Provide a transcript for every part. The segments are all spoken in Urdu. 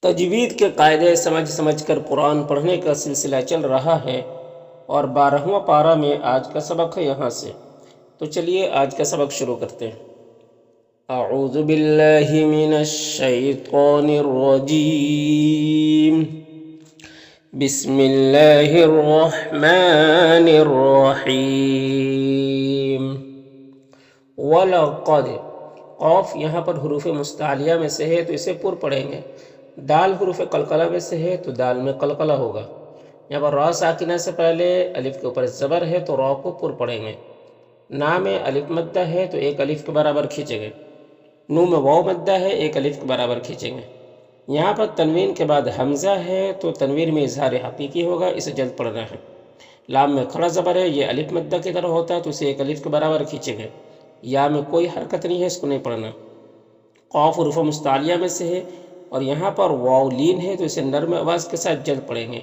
تجوید کے قاعدے سمجھ سمجھ کر قرآن پڑھنے کا سلسلہ چل رہا ہے اور 12واں پارہ میں آج کا سبق ہے یہاں سے۔ تو چلیے آج کا سبق شروع کرتے ہیں۔ اعوذ باللہ من الشیطان الرجیم، بسم اللہ الرحمن الرحیم۔ وَلَقَدْ، قاف یہاں پر حروف مستعلیہ میں سے ہے تو اسے پر پڑھیں گے۔ دال حروف قلقلہ میں سے ہے تو دال میں قلقلہ ہوگا۔ یہاں پر را ساکنہ سے پہلے الف کے اوپر زبر ہے تو را کو پر پڑھیں گے۔ نا میں الف مدہ ہے تو ایک الف کے برابر کھینچیں گے۔ نو میں واو مدہ ہے، ایک الف کے برابر کھینچیں گے۔ یہاں پر تنوین کے بعد حمزہ ہے تو تنوین میں اظہار حقیقی ہوگا، اسے جلد پڑھنا ہے۔ لام میں کھڑا زبر ہے، یہ الف مدہ کی طرح ہوتا ہے تو اسے ایک الف کے برابر کھینچیں گے۔ یا میں کوئی حرکت نہیں ہے، اس کو نہیں پڑھنا۔ قاف حروف مستعلیہ میں سے ہے اور یہاں پر واو لین ہے تو اسے نرم آواز کے ساتھ جلد پڑھیں گے۔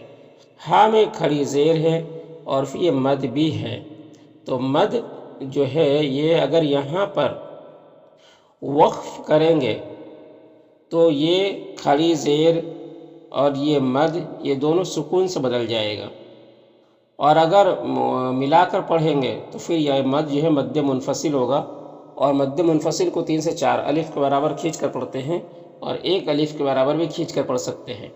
ہاں میں کھڑی زیر ہے اور پھر یہ مد بھی ہے، تو مد جو ہے یہ اگر یہاں پر وقف کریں گے تو یہ کھڑی زیر اور یہ مد یہ دونوں سکون سے بدل جائے گا، اور اگر ملا کر پڑھیں گے تو پھر یہ مد جو ہے مد منفصل ہوگا، اور مد منفصل کو 3 سے 4 الف کے برابر کھینچ کر پڑھتے ہیں اور ایک الف کے برابر بھی کھینچ کر پڑھ سکتے ہیں۔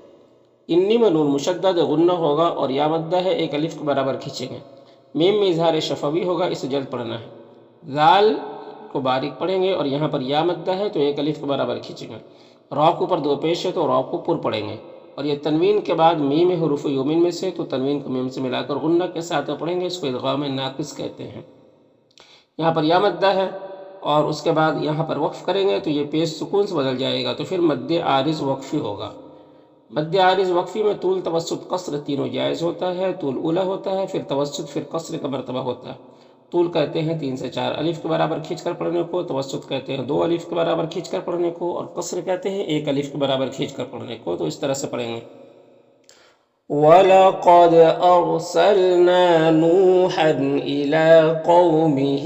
انی میں نون مشدد غنہ ہوگا اور یا مدہ ہے، ایک الف کے برابر کھینچیں گے۔ میم میں اظہار شفوی ہوگا، اسے جلد پڑھنا ہے۔ ذال کو باریک پڑھیں گے اور یہاں پر یا مدہ ہے تو ایک الف کے برابر کھینچیں گے۔ را کو پر دو پیش ہے تو را کو پر پڑھیں گے، اور یہ تنوین کے بعد میم حروف یومین میں سے تو تنوین کو میم سے ملا کر غنہ کے ساتھ پڑھیں گے، اس کو ادغام ناقص کہتے ہیں۔ یہاں پر یا مدہ ہے اور اس کے بعد یہاں پر وقف کریں گے تو یہ پیش سکون سے بدل جائے گا، تو پھر مد عارض وقفی ہوگا۔ مد عارض وقفی میں طول، توسط، قصر تینوں جائز ہوتا ہے۔ طول اولا ہوتا ہے، پھر توسط، پھر قصر کا مرتبہ ہوتا ہے۔ طول کہتے ہیں 3 سے 4 الف کے برابر کھینچ کر پڑھنے کو، توسط کہتے ہیں 2 الف کے برابر کھینچ کر پڑھنے کو، اور قصر کہتے ہیں 1 الف کے برابر کھینچ کر پڑھنے کو۔ تو اس طرح سے پڑھیں گے۔ وَلَقَدْ أَرْسَلْنَا نُوحًا إِلَىٰ قَوْمِهِ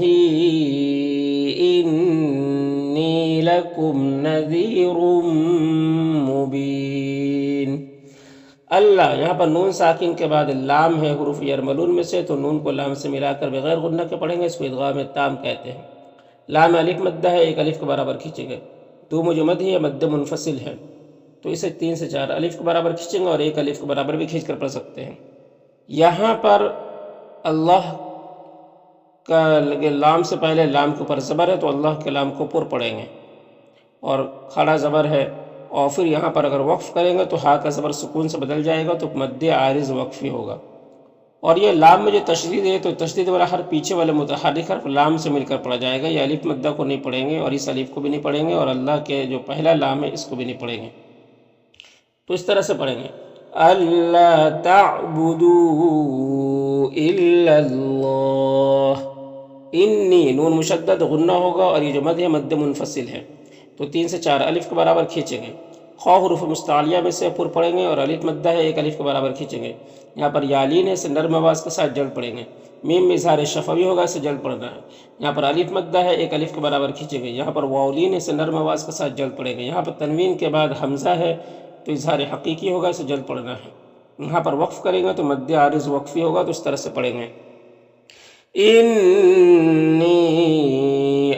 إِنِّي لَكُمْ نَذِيرٌ مُبِينٌ۔ اللہ یہاں پر نون ساکن کے بعد لام ہے حروف یرملون میں سے، تو نون کو لام سے ملا کر بغیر غنہ کے پڑھیں گے، اس کو ادغام تام کہتے ہیں۔ لام الف مدہ ہے، ایک الف کے برابر کھینچیں گے۔ دو جو مد ہے مد منفصل ہے تو اسے 3 سے 4 الف کے برابر کھینچیں گے اور ایک الف کے برابر بھی کھینچ کر پڑھ سکتے ہیں۔ یہاں پر اللہ کا لام سے پہلے لام کے اوپر زبر ہے تو اللہ کے لام کو پر پڑھیں گے، اور کھڑا زبر ہے، اور پھر یہاں پر اگر وقف کریں گے تو ہا کا زبر سکون سے بدل جائے گا تو مد عارض وقفی ہوگا۔ اور یہ لام میں جو تشدید ہے تو تشدید والا حرف پیچھے والے متحرک حرف لام سے مل کر پڑھا جائے گا۔ یہ الف مدہ کو نہیں پڑھیں گے اور اس الف کو بھی نہیں پڑھیں گے، اور اللہ کے جو پہلا لام ہے اس کو بھی نہیں پڑھیں گے۔ تو اس طرح سے پڑھیں گے۔ اللہ تعبدوا الا اللہ، انی نون مشدد غنہ ہوگا اور یہ جو مد ہے مد منفصل ہے تو 3 سے 4 الف کے برابر کھینچیں گے۔ خا حروف مستعلیہ میں سے پر پڑھیں گے اور الف مدہ ہے، ایک الف کے برابر کھینچیں گے۔ یہاں پر یالین ہے، اسے نرم آواز کے ساتھ جلد پڑھیں گے۔ میم میں اظہار شفوی ہوگا، اسے جلد پڑھنا ہے۔ یہاں پر الف مدہ ہے، ایک الف کے برابر کھینچیں گے۔ یہاں پر واولین ہے، اسے نرم آواز کے ساتھ جلد پڑھیں گے۔ یہاں پر تنوین کے بعد حمزہ ہے تو اظہار حقیقی ہوگا، اسے جلد پڑھنا ہے۔ یہاں پر وقف کریں گے تو مد عارض وقفی ہوگا، تو اس طرح سے پڑھیں گے۔ انی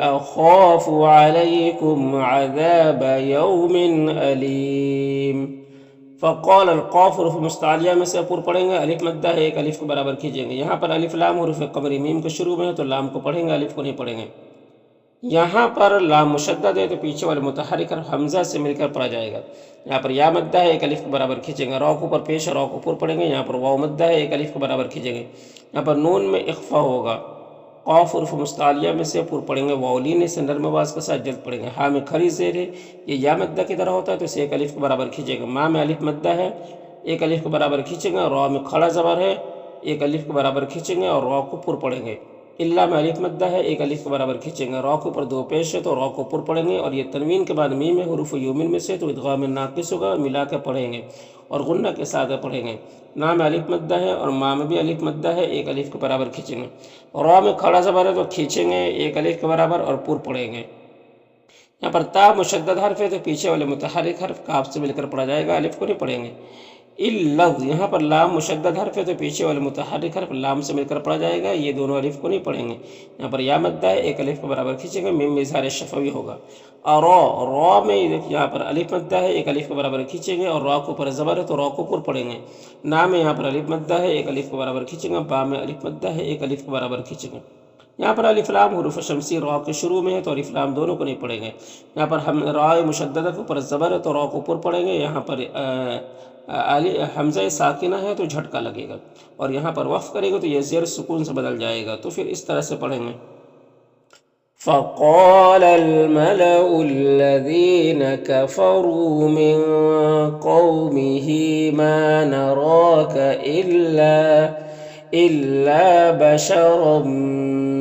اخاف علیکم عذاب یوم علیم۔ فقال القاف حروف مستعلیہ میں سے پر پڑھیں گے، الف مدہ ہے، ایک الف کے برابر کھینچیں گے۔ یہاں پر الف لام حروف قمری میم کے شروع میں ہے تو لام کو پڑھیں گے، الف کو نہیں پڑھیں گے۔ یہاں پر لام مشدد ہے تو پیچھے والے متحرک حرف حمزہ سے مل کر پڑھا جائے گا۔ یہاں پر یا مدہ ہے، ایک الف کے برابر کھینچیں گے۔ را کو پر پیش ہے، را کو پر پڑھیں گے۔ یہاں پر واو مدہ ہے، ایک الف کے برابر کھینچیں گے۔ یہاں پر نون میں اخفا ہوگا۔ قاف حروف مستعلیہ میں سے پر پڑھیں گے، واولین سے نرم آواز کے ساتھ جلد پڑھیں گے۔ ہاں میں کھڑی زیر ہے، یہ یا مدہ کی طرح ہوتا ہے تو اسے ایک الف کے برابر کھینچیں گے۔ ماں میں الف مدہ ہے، ایک الف کے برابر کھینچیں گے۔ را میں کھڑا زبر ہے، ایک الف کے برابر کھینچیں گے اور را کو پر پڑھیں گے۔ اللہ میں الف مدہ ہے، ایک الف کے برابر کھینچیں گے۔ را کو پر دو پیش ہے تو را کو پر پڑھیں گے، اور یہ تنوین کے بعد میم حروف یومن میں سے تو ادغام ناقص ہوگا، ملا کے پڑھیں گے اور غنہ کے ساتھ پڑھیں گے۔ نا میں الف مدہ ہے اور ماں میں بھی الف مدہ ہے، ایک الف کے برابر کھینچیں گے۔ را میں کھڑا زبر ہے تو کھینچیں گے ایک الف کے برابر اور پر پڑھیں گے۔ یہاں پر تا مشدد حرف ہے تو پیچھے والے متحرک حرف کاف سے مل کر پڑھا جائے گا، الف کو نہیں پڑھیں گے۔ اللفظ، یہاں پر لام مشدد حرف ہے تو پیچھے والے متحرک حرف لام سے مل کر پڑھا جائے گا، یہ دونوں الف کو نہیں پڑھیں گے۔ یہاں پر یا مدہ ہے، ایک الف کو برابر کھینچیں گے، میم میں اظہار شفوی ہوگا۔ اور را میں یہاں پر الف مدہ ہے، ایک الف کو برابر کھینچیں گے، اور را کو اوپر زبر ہے تو را کو پر پڑھیں گے۔ نا میں یہاں پر الف مدہ ہے، ایک الف کو برابر کھینچیں گے، با میں الف مدہ ہے، ایک الف کو برابر کھینچیں گے۔ یہاں پر الف لام حروف شمسی را کے شروع میں ہے تو الف لام دونوں کو نہیں پڑھیں گے۔ یہاں پر ہم را مشددہ کے اوپر زبر ہے تو را کو پر پڑھیں گے، یہاں پر حمزہ ساکنہ ہے تو جھٹکا لگے گا، اور یہاں پر وقف کرے گا تو یہ زیر سکون سے بدل جائے گا، تو پھر اس طرح سے پڑھیں گے۔ فقال الملأ الذين كفروا من قومه ما نراك إلا بشرا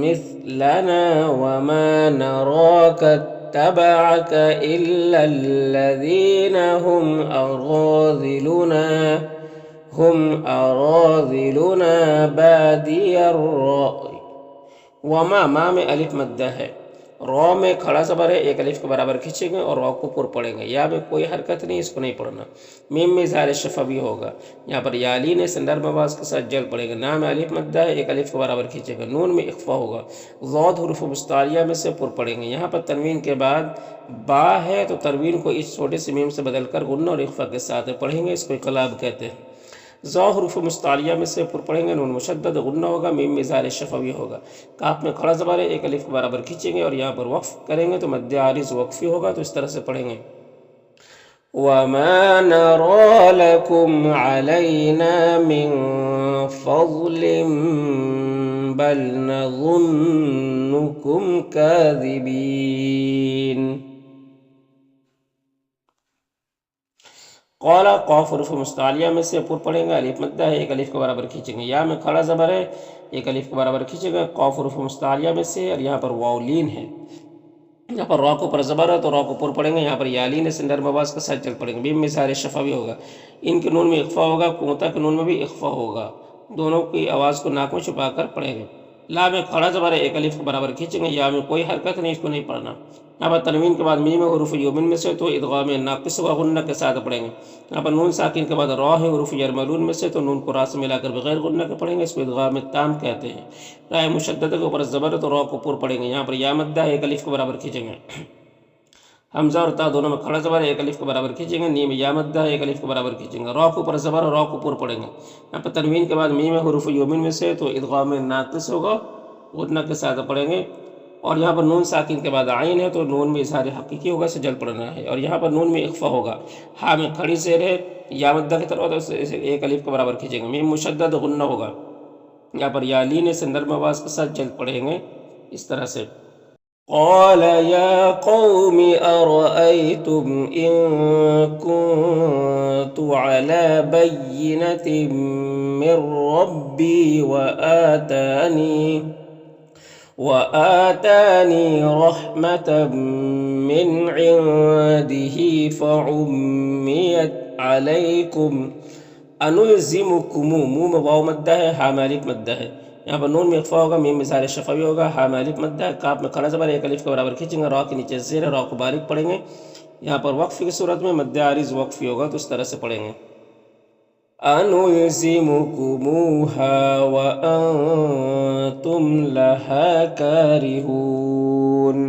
مثلنا وما نراك اتبعك إلا الذين هم أراذلنا بادي الرأي۔ وما ما میں الف مدہ ہے، را میں کھڑا زبر ہے، ایک الف کے برابر کھینچیں گے اور را کو پر پڑھیں گے۔ یا میں کوئی حرکت نہیں، اس کو نہیں پڑھنا۔ میم میں اظہار شفوی ہوگا، یہاں پر یالین ہے سندرب آواز کے ساتھ جل پڑے گا۔ نا میں الف مدہ ہے، ایک الف کے برابر کھینچیں گے، نون میں اخفا ہوگا۔ ضاد حروف مستعلیہ میں سے پر پڑھیں گے۔ یہاں پر تنوین کے بعد با ہے تو تنوین کو اس چھوٹے سے میم سے بدل کر غنہ اور اخفا کے ساتھ پڑھیں گے، اس کو انقلاب کہتے ہیں۔ ذا حروف مستعلیہ میں سے پر پڑھیں گے، نون مشدد غنہ ہوگا، میم میں اظہار شفوی ہوگا۔ کاف میں کھڑا زبر ہے، ایک الف کے برابر کھینچیں گے اور یہاں پر وقف کریں گے تو مد عارض وقفی ہوگا، تو اس طرح سے پڑھیں گے۔ وَمَا نَرَى لَكُمْ عَلَيْنَا مِن فَضْلٍ بَلْ نَظُنُّكُمْ كَاذِبِينَ۔ قولا قاف حروف مستعلیہ میں سے پر پڑھیں گے، الف مدہ ہے، ایک الف کے برابر کھینچیں گے۔ یا میں کھڑا زبر ہے، ایک الف کے برابر کھینچیں گے، قاف حروف مستعلیہ میں سے، اور یہاں پر واو لین ہے۔ یہاں پر را کو پر زبر ہے تو را کو پر پڑھیں گے، یہاں پر یالین ہے سندرب آواز کے ساتھ چل پڑیں گے، میم میں اظہار شفوی ہوگا۔ ان کے نون میں اخفا ہوگا، کوتا کے نون میں بھی اخفا ہوگا، دونوں کی آواز کو ناک میں چھپا کر پڑھیں گے۔ لا میں کھڑا زبر ہے، ایک الف کے برابر کھینچیں گے، یا میں کوئی حرکت نہیں، اس کو نہیں پڑھنا۔ یہاں پر تنوین کے بعد میم حروف یومن میں سے تو ادغام ناقص و غنہ کے ساتھ پڑھیں گے۔ یہاں پر نون ساکن کے بعد را ہے حروف یرملون میں سے تو نون کو را سے ملا کر بغیر غنہ کے پڑھیں گے، اس کو ادغام تام کہتے ہیں۔ را مشددہ کے اوپر زبر ہے تو را کو پر پڑھیں گے، یہاں پر یا مدہ ہے، ایک الف کے برابر کھینچیں گے۔ حمزہ اور تا دونوں میں کھڑا زبر ہے، ایک الف کے برابر کھینچیں گے، نیم یا مدہ ہے، ایک الف کے برابر کھینچیں گے، را کو پر زبر اور را کو پر پڑھیں گے۔ یہاں پر تنوین کے بعد میم حروف یومن میں سے تو ادغام ناقص ہوگا، غنہ کے ساتھ پڑھیں گے، اور یہاں پر نون ساکن کے بعد عین ہے تو نون میں اظہار حقیقی ہوگا، اسے جل پڑھنا ہے، اور یہاں پر نون میں اخفا ہوگا۔ ہاں میں کھڑی زیر ہے، یا مدہ کی طرف ایک الف کے برابر کھینچیں گے، میم مشدد غنہ ہوگا۔ یہاں پر یالین سندرب آواز کے ساتھ جل پڑھیں گے اس طرح سے۔ قال يا قوم أرأيتم إن كنت على بينة من ربي وآتاني رحمة من عنده فعميت عليكم أنلزمكم، مو میں واو مدہ ہے، ہا میں الف مدہ ہے، یہاں پر نون میں اخفا ہوگا، میم میں اظہار شفوی ہوگا، ہا میں الف مدہ ہے، کاف میں کھڑا زبر ایک الف کے برابر کھینچیں گے، را کے نیچے زیر ہے، را کو باریک پڑھیں گے، یہاں پر وقف کی صورت میں مد عارض وقفی ہوگا، تو اس طرح سے پڑھیں گے۔ أَنُلْزِمُكُمُوهَا وَأَنْتُمْ لَهَا كَارِهُونَ۔